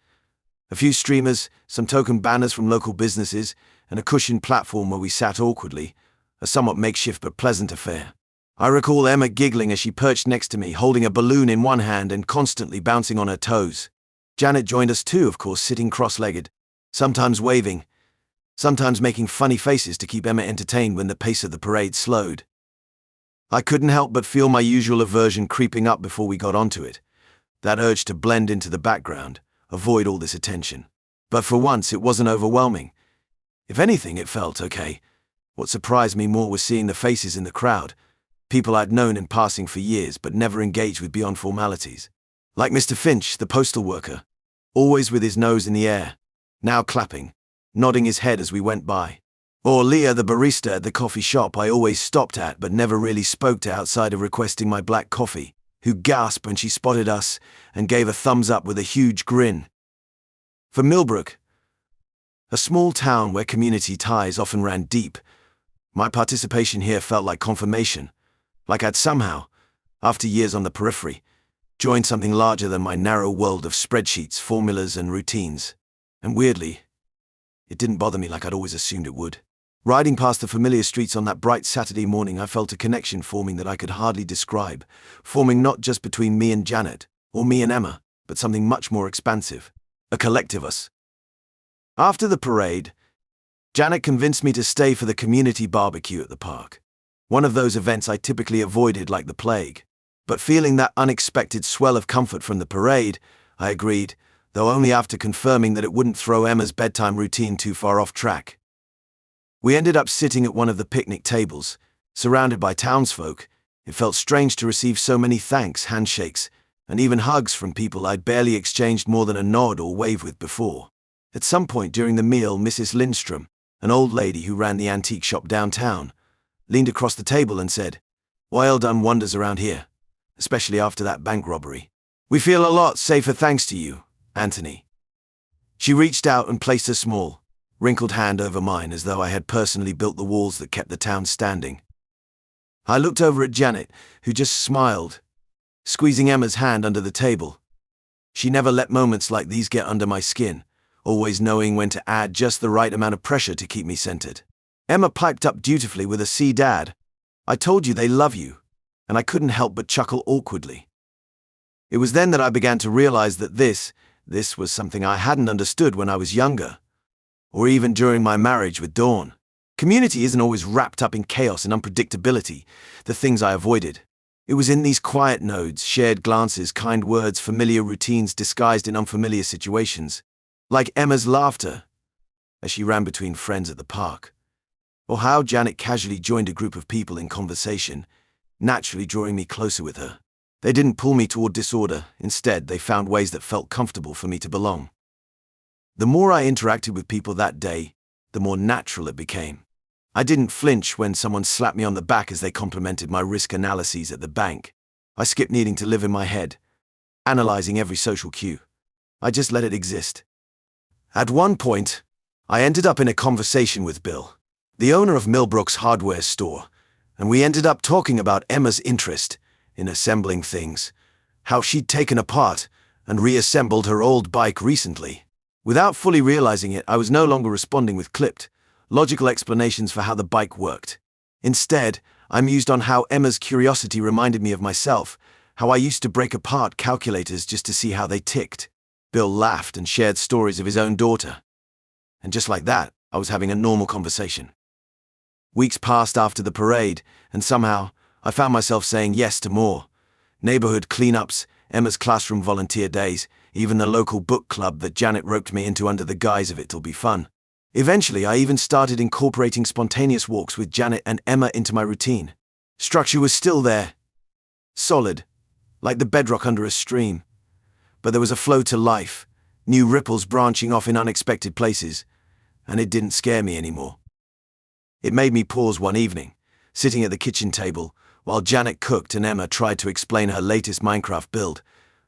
Speaker 1: A few streamers, some token banners from local businesses, and a cushioned platform where we sat awkwardly, a somewhat makeshift but pleasant affair. I recall Emma giggling as she perched next to me, holding a balloon in one hand and constantly bouncing on her toes. Janet joined us too, of course, sitting cross-legged, sometimes waving, sometimes making funny faces to keep Emma entertained when the pace of the parade slowed. I couldn't help but feel my usual aversion creeping up before we got onto it, that urge to blend into the background, avoid all this attention. But for once, it wasn't overwhelming. If anything, it felt okay. What surprised me more was seeing the faces in the crowd, people I'd known in passing for years but never engaged with beyond formalities. Like Mr. Finch, the postal worker, always with his nose in the air, now clapping, nodding his head as we went by. Or Leah, the barista at the coffee shop I always stopped at but never really spoke to outside of requesting my black coffee, who gasped when she spotted us and gave a thumbs up with a huge grin. For Millbrook, a small town where community ties often ran deep, my participation here felt like confirmation, like I'd somehow, after years on the periphery, joined something larger than my narrow world of spreadsheets, formulas, and routines. And weirdly, it didn't bother me like I'd always assumed it would. Riding past the familiar streets on that bright Saturday morning, I felt a connection forming that I could hardly describe, forming not just between me and Janet, or me and Emma, but something much more expansive, a collective us. After the parade, Janet convinced me to stay for the community barbecue at the park, one of those events I typically avoided like the plague. But feeling that unexpected swell of comfort from the parade, I agreed, though only after confirming that it wouldn't throw Emma's bedtime routine too far off track. We ended up sitting at one of the picnic tables, surrounded by townsfolk. It felt strange to receive so many thanks, handshakes, and even hugs from people I'd barely exchanged more than a nod or wave with before. At some point during the meal, Mrs. Lindstrom, an old lady who ran the antique shop downtown, leaned across the table and said, "Well done wonders around here, especially after that bank robbery. We feel a lot safer thanks to you, Anthony." She reached out and placed her small, wrinkled hand over mine as though I had personally built the walls that kept the town standing. I looked over at Janet, who just smiled, squeezing Emma's hand under the table. She never let moments like these get under my skin, always knowing when to add just the right amount of pressure to keep me centered. Emma piped up dutifully with a "See, Dad, I told you they love you," and I couldn't help but chuckle awkwardly. It was then that I began to realize that this was something I hadn't understood when I was younger, or even during my marriage with Dawn. Community isn't always wrapped up in chaos and unpredictability, the things I avoided. It was in these quiet nodes, shared glances, kind words, familiar routines disguised in unfamiliar situations. Like Emma's laughter as she ran between friends at the park, or how Janet casually joined a group of people in conversation, naturally drawing me closer with her. They didn't pull me toward disorder. Instead, they found ways that felt comfortable for me to belong. The more I interacted with people that day, the more natural it became. I didn't flinch when someone slapped me on the back as they complimented my risk analyses at the bank. I skipped needing to live in my head, analyzing every social cue. I just let it exist. At one point, I ended up in a conversation with Bill, the owner of Millbrook's hardware store, and we ended up talking about Emma's interest in assembling things, how she'd taken apart and reassembled her old bike recently. Without fully realizing it, I was no longer responding with clipped, logical explanations for how the bike worked. Instead, I mused on how Emma's curiosity reminded me of myself, how I used to break apart calculators just to see how they ticked. Bill laughed and shared stories of his own daughter. And just like that, I was having a normal conversation. Weeks passed after the parade, and somehow, I found myself saying yes to more. Neighborhood cleanups, Emma's classroom volunteer days, even the local book club that Janet roped me into under the guise of it'll be fun. Eventually, I even started incorporating spontaneous walks with Janet and Emma into my routine. Structure was still there, solid, like the bedrock under a stream. But there was a flow to life, new ripples branching off in unexpected places, and it didn't scare me anymore. It made me pause one evening, sitting at the kitchen table, while Janet cooked and Emma tried to explain her latest Minecraft build,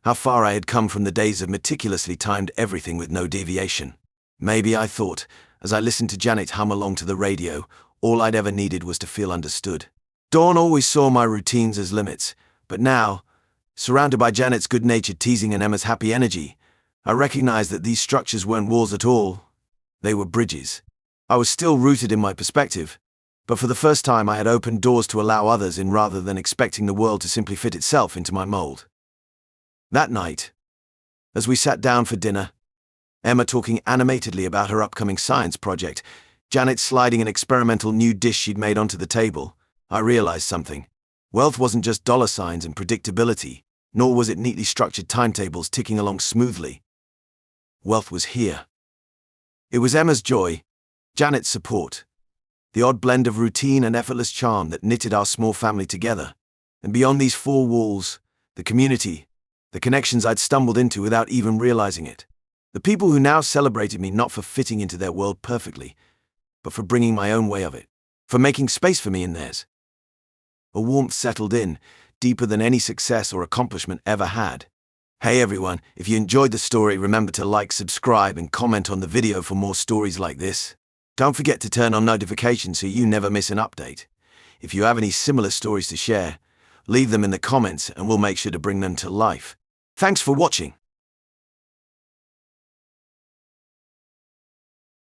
Speaker 1: how far I had come from the days of meticulously timed everything with no deviation. Maybe, I thought, as I listened to Janet hum along to the radio, all I'd ever needed was to feel understood. Dawn always saw my routines as limits, but now, surrounded by Janet's good-natured teasing and Emma's happy energy, I recognized that these structures weren't walls at all. They were bridges. I was still rooted in my perspective, but for the first time I had opened doors to allow others in rather than expecting the world to simply fit itself into my mold. That night, as we sat down for dinner, Emma talking animatedly about her upcoming science project, Janet sliding an experimental new dish she'd made onto the table, I realized something. Wealth wasn't just dollar signs and predictability, nor was it neatly structured timetables ticking along smoothly. Wealth was here. It was Emma's joy, Janet's support, the odd blend of routine and effortless charm that knitted our small family together. And beyond these four walls, the community, the connections I'd stumbled into without even realizing it. The people who now celebrated me not for fitting into their world perfectly, but for bringing my own way of it, for making space for me in theirs. A warmth settled in, deeper than any success or accomplishment ever had. Hey everyone, if you enjoyed the story, remember to like, subscribe, and comment on the video for more stories like this. Don't forget to turn on notifications so you never miss an update. If you have any similar stories to share, leave them in the comments and we'll make sure to bring them to life. Thanks for watching.